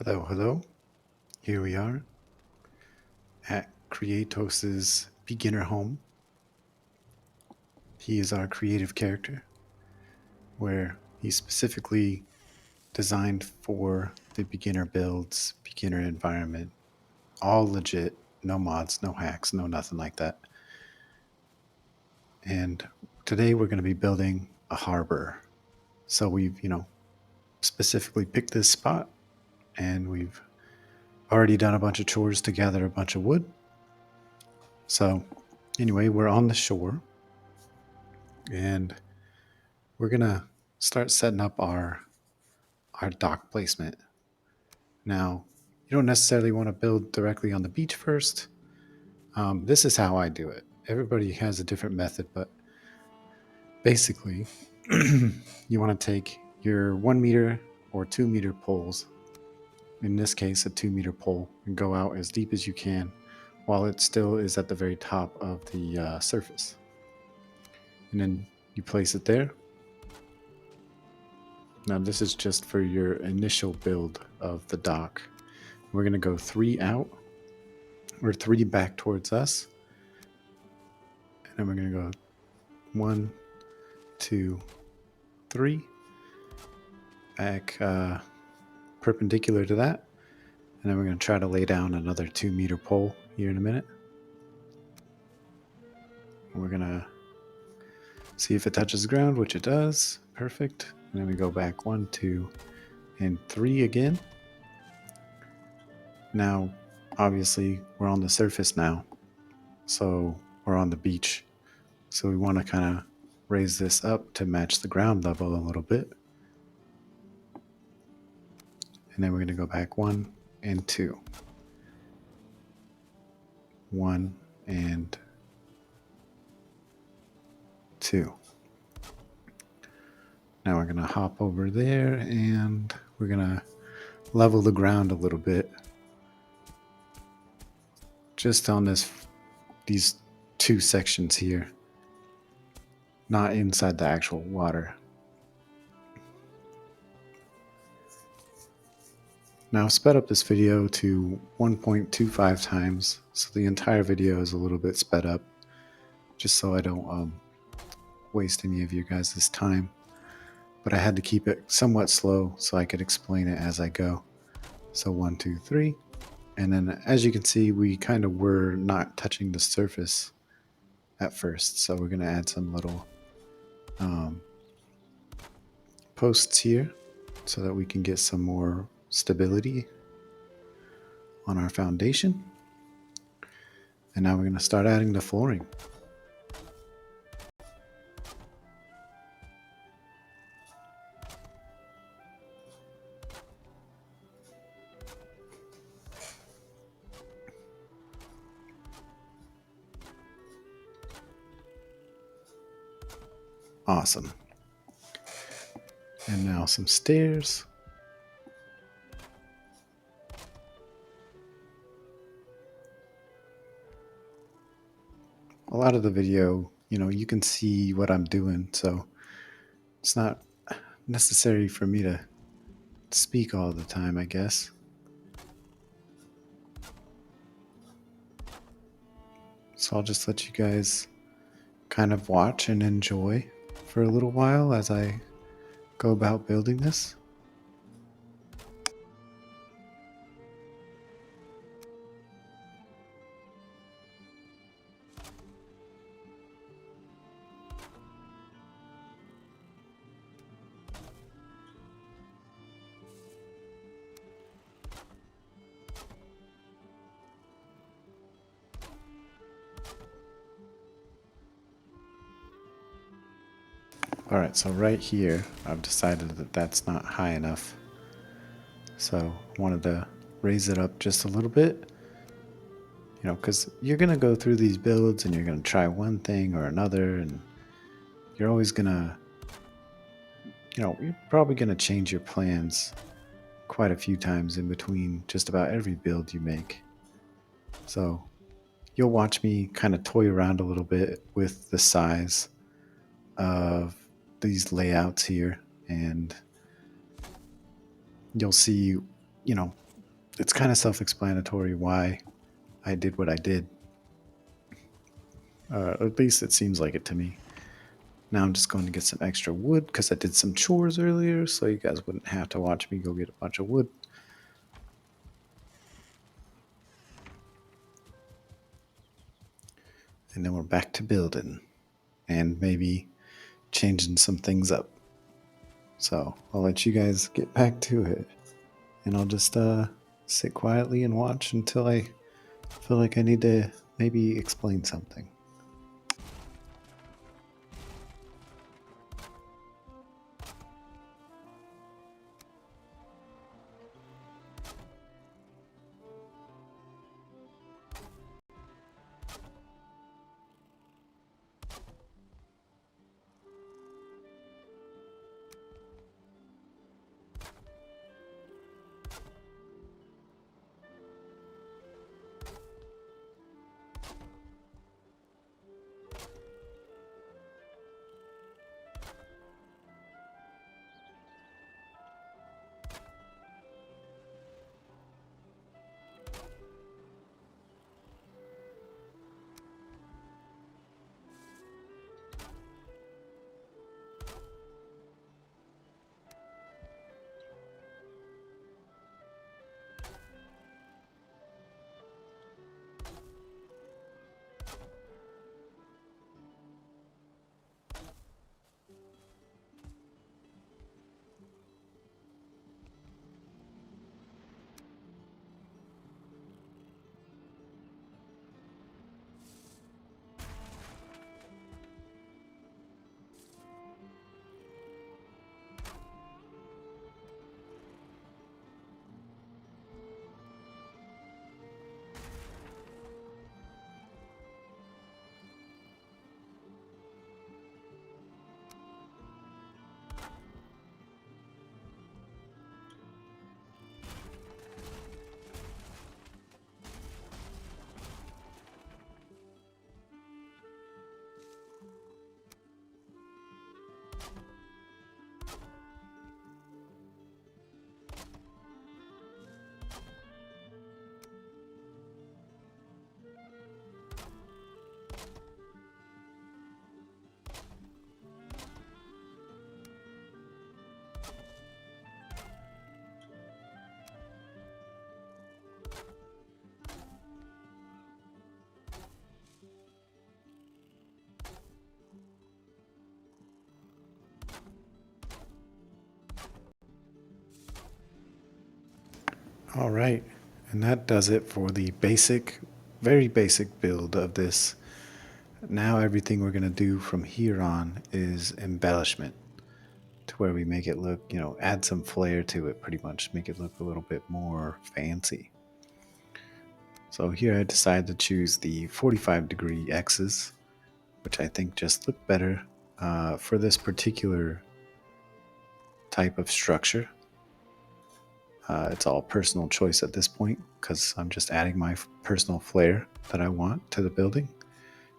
Hello, hello. Here we are at Creatos's beginner home. He is our creative character, where he's specifically designed for the beginner builds, beginner environment. All legit, no mods, no hacks, no nothing like that. And today we're going to be building a harbor. So we've, specifically picked this spot and we've already done a bunch of chores to gather a bunch of wood. So, anyway, we're on the shore and we're gonna start setting up our dock placement. Now, you don't necessarily want to build directly on the beach first. This is how I do it. Everybody has a different method, but basically, you want to take your 1 meter or 2 meter poles. In this case, a 2 meter pole, and go out as deep as you can while it still is at the very top of the surface. And then you place it there. Now, this is just for your initial build of the dock. We're going to go 3 out, or 3 back towards us. And then we're going to go 1, 2, 3 back perpendicular to that. And then we're going to try to lay down another 2 meter pole here in a minute. We're going to see if it touches the ground, which it does. Perfect. And then we go back 1, 2, and 3 again. Now, obviously, we're on the surface now. So we're on the beach. So we want to kind of raise this up to match the ground level a little bit. And then we're going to go back 1 and 2. 1 and 2. Now we're going to hop over there and we're going to level the ground a little bit. Just on these 2 sections here. Not inside the actual water. Now sped up this video to 1.25 times, so the entire video is a little bit sped up, just so I don't waste any of you guys' time. But I had to keep it somewhat slow so I could explain it as I go. So 1, 2, 3. And then as you can see, we kind of were not touching the surface at first. So we're going to add some little posts here so that we can get some more stability on our foundation. And now we're going to start adding the flooring. Awesome. And now some stairs. A lot of the video, you can see what I'm doing, so it's not necessary for me to speak all the time, I guess. So I'll just let you guys kind of watch and enjoy for a little while as I go about building this. All right, so right here, I've decided that that's not high enough. So I wanted to raise it up just a little bit, because you're going to go through these builds and you're going to try one thing or another, and you're always going to, you're probably going to change your plans quite a few times in between just about every build you make. So you'll watch me kind of toy around a little bit with the size of these layouts here, and you'll see, it's kind of self-explanatory why I did what I did. At least it seems like it to me. Now I'm just going to get some extra wood because I did some chores earlier, so you guys wouldn't have to watch me go get a bunch of wood. And then we're back to building and maybe changing some things up. So I'll let you guys get back to it. And I'll just sit quietly and watch until I feel like I need to maybe explain something. All right, and that does it for the basic, very basic build of this. Now everything we're going to do from here on is embellishment to where we make it look, add some flair to it pretty much, make it look a little bit more fancy. So here I decided to choose the 45-degree X's, which I think just look better for this particular type of structure. It's all personal choice at this point because I'm just adding my personal flair that I want to the building.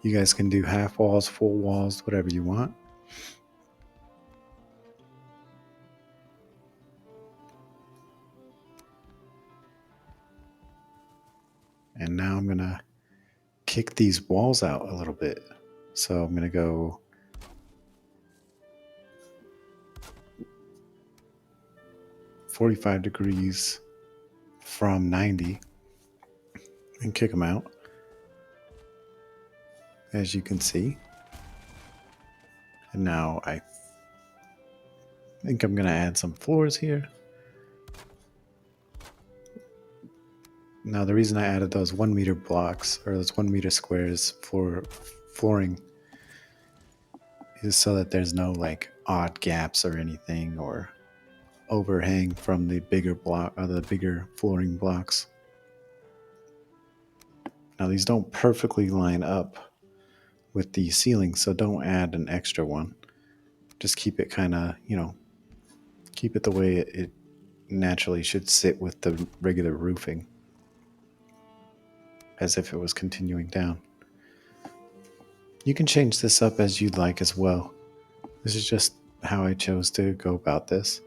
You guys can do half walls, full walls, whatever you want. And now I'm going to kick these walls out a little bit. So I'm going to go 45 degrees from 90 and kick them out, as you can see. And now I think I'm going to add some floors here. Now the reason I added those 1 meter blocks or those 1 meter squares for flooring is so that there's no like odd gaps or anything or overhang from the bigger block or the bigger flooring blocks. Now these don't perfectly line up with the ceiling, so don't add an extra one. Just keep it kind of, keep it the way it naturally should sit with the regular roofing, as if it was continuing down. You can change this up as you'd like as well. This is just how I chose to go about this.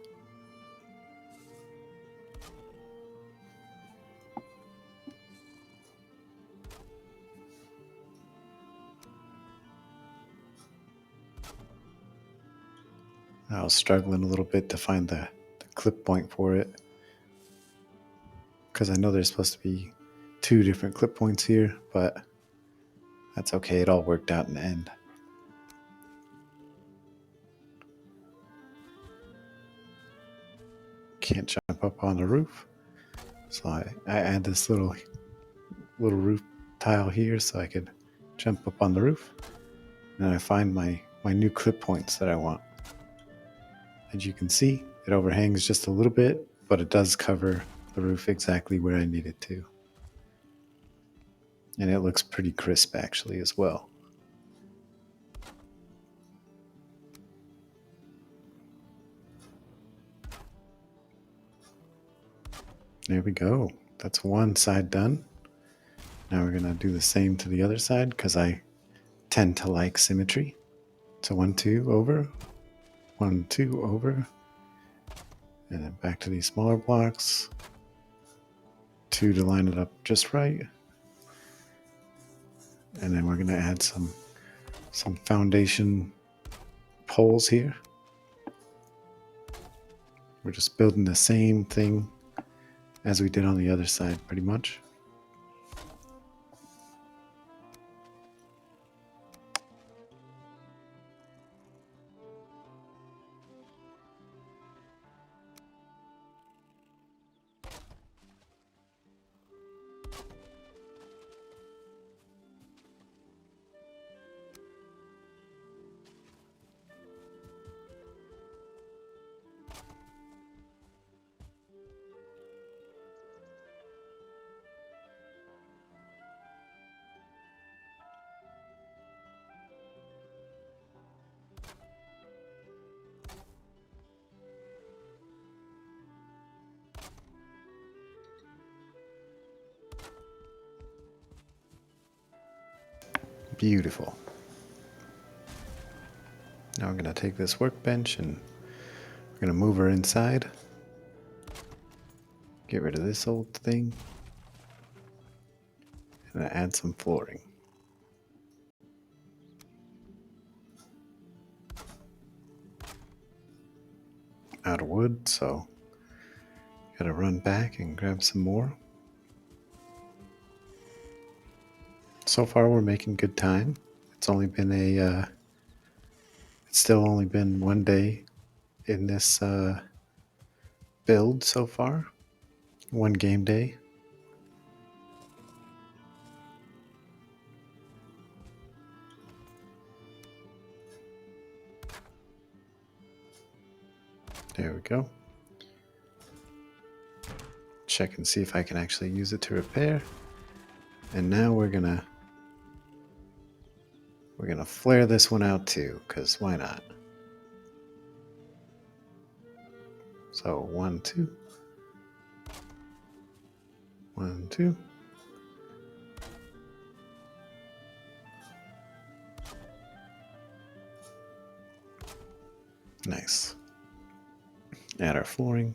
I was struggling a little bit to find the clip point for it, because I know there's supposed to be 2 different clip points here, but that's okay. It all worked out in the end. Can't jump up on the roof, so I add this little roof tile here so I could jump up on the roof, and I find my new clip points that I want. As you can see, it overhangs just a little bit, but it does cover the roof exactly where I need it to. And it looks pretty crisp actually as well. There we go. That's one side done. Now we're going to do the same to the other side because I tend to like symmetry. So 1, 2 over, 1, 2 over, and then back to these smaller blocks. 2 to line it up just right. And then we're going to add some foundation poles here. We're just building the same thing as we did on the other side, pretty much. Beautiful. Now we're going to take this workbench and we're going to move her inside. Get rid of this old thing. And add some flooring. Out of wood, so gotta run back and grab some more. So far we're making good time. It's only been it's still only been 1 day in this build so far. 1 game day. There we go. Check and see if I can actually use it to repair. And now we're gonna flare this one out too, because why not? So 1, 2. 1, 2. Nice. Add our flooring.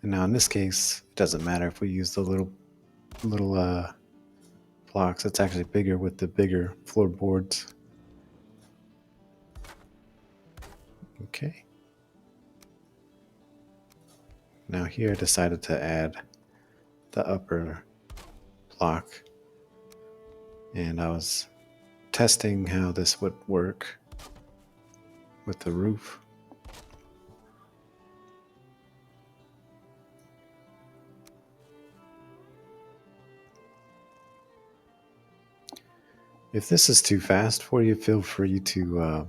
And now in this case, it doesn't matter if we use the little blocks. It's actually bigger with the bigger floorboards. Okay. Now here I decided to add the upper block, and I was testing how this would work with the roof. If this is too fast for you, feel free to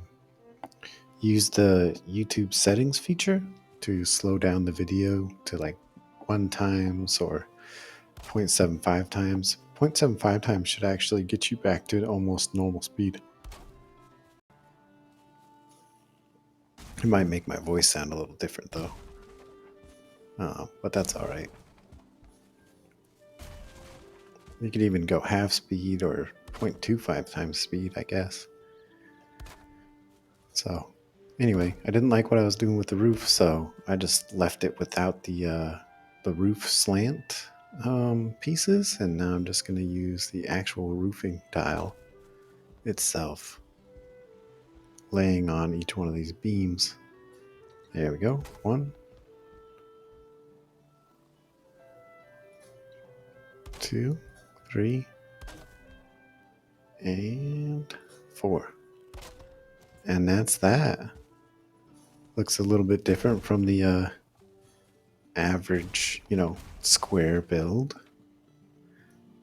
use the YouTube settings feature to slow down the video to like 1 times or 0.75 times. 0.75 times should actually get you back to almost normal speed. It might make my voice sound a little different though, but that's all right. You could even go half speed or 0.25 times speed, I guess. So anyway, I didn't like what I was doing with the roof, so I just left it without the roof slant pieces, and now I'm just going to use the actual roofing tile itself. laying on each one of these beams. There we go. 1, 2, 3, and 4. And that's that. Looks a little bit different from the average, square build.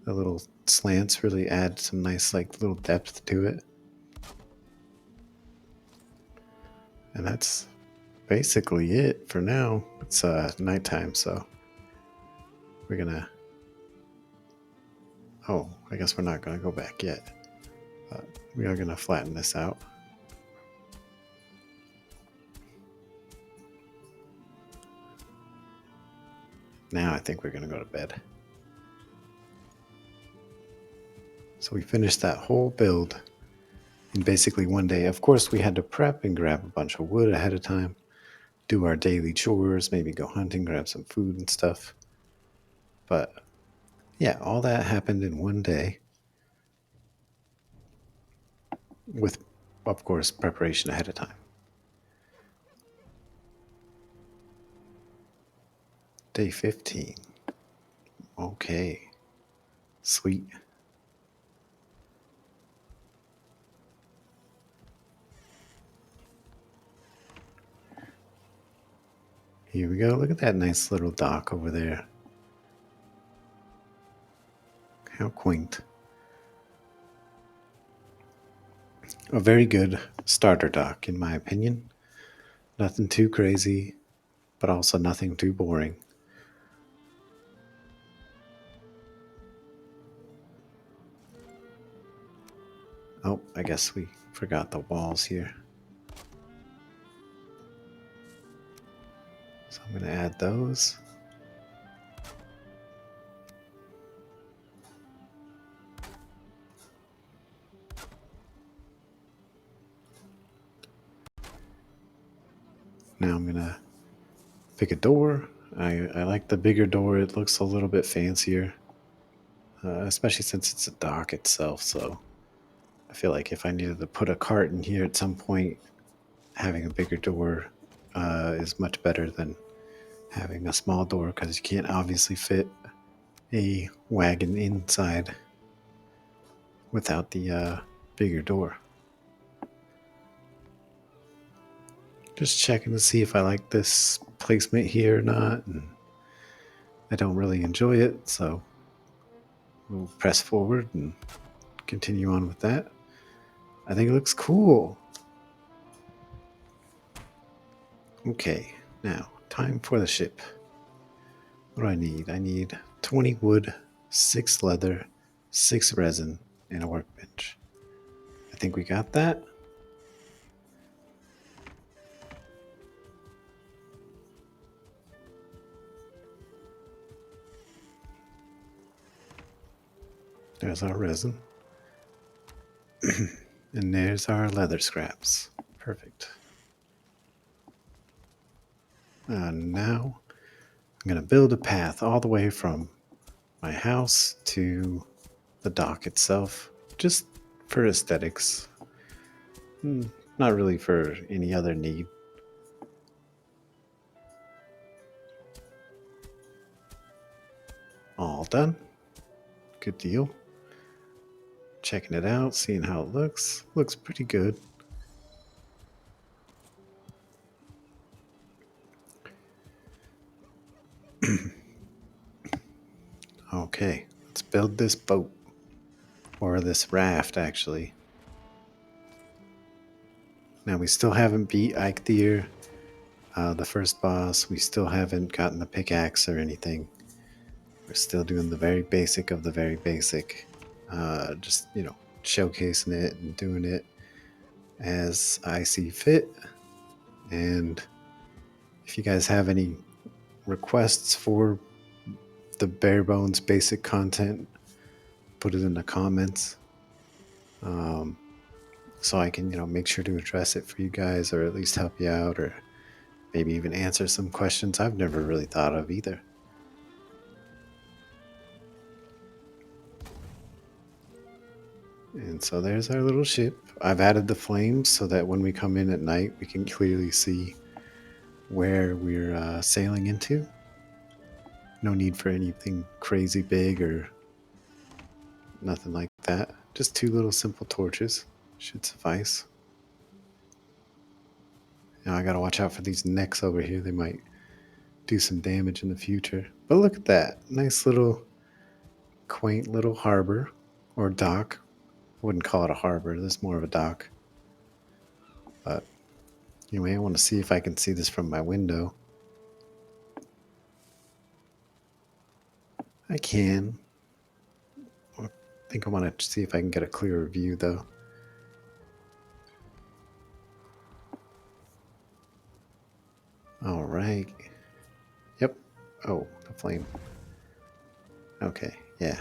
The little slants really add some nice, like, little depth to it. And that's basically it for now. It's nighttime, so we're gonna. Oh, I guess we're not gonna go back yet. We are gonna flatten this out. Now I think we're gonna go to bed. So we finished that whole build in basically one day. Of course, we had to prep and grab a bunch of wood ahead of time, do our daily chores, maybe go hunting, grab some food and stuff. But yeah, all that happened in one day with, of course, preparation ahead of time. Day 15. Okay. Sweet. Here we go. Look at that nice little dock over there. How quaint. A very good starter dock, in my opinion. Nothing too crazy, but also nothing too boring. Oh, I guess we forgot the walls here. So I'm going to add those. Now I'm going to pick a door. I like the bigger door. It looks a little bit fancier, especially since it's a dock itself. So I feel like if I needed to put a cart in here at some point, having a bigger door is much better than having a small door, because you can't obviously fit a wagon inside without the bigger door. Just checking to see if I like this placement here or not, and I don't really enjoy it, so we'll press forward and continue on with that. I think it looks cool. Okay, now time for the ship. What do I need? I need 20 wood, 6 leather, 6 resin, and a workbench. I think we got that. There's our resin. And there's our leather scraps. Perfect. Now I'm going to build a path all the way from my house to the dock itself, just for aesthetics. Not really for any other need. All done. Good deal. Checking it out, seeing how it looks. Looks pretty good. Okay, let's build this boat. Or this raft, actually. Now, we still haven't beat Eikthyr, the first boss. We still haven't gotten the pickaxe or anything. We're still doing the very basic of the very basic. Just, showcasing it and doing it as I see fit. And if you guys have any requests for the bare bones basic content, put it in the comments. So I can, make sure to address it for you guys, or at least help you out, or maybe even answer some questions I've never really thought of either. And so there's our little ship. I've added the flames so that when we come in at night, we can clearly see where we're sailing into. No need for anything crazy big or nothing like that. Just two little simple torches should suffice. Now I gotta watch out for these necks over here. They might do some damage in the future. But look at that. Nice little quaint little harbor or dock. I wouldn't call it a harbor. This is more of a dock. But anyway, I want to see if I can see this from my window. I can. I think I want to see if I can get a clearer view though. All right. Yep. Oh, the flame. Okay. Yeah.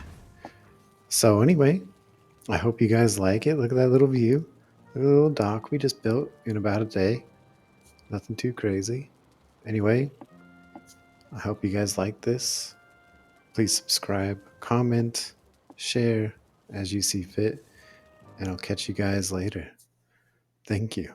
So anyway, I hope you guys like it. Look at that little view. Look at the little dock we just built in about a day. Nothing too crazy. Anyway, I hope you guys like this. Please subscribe, comment, share as you see fit, and I'll catch you guys later. Thank you.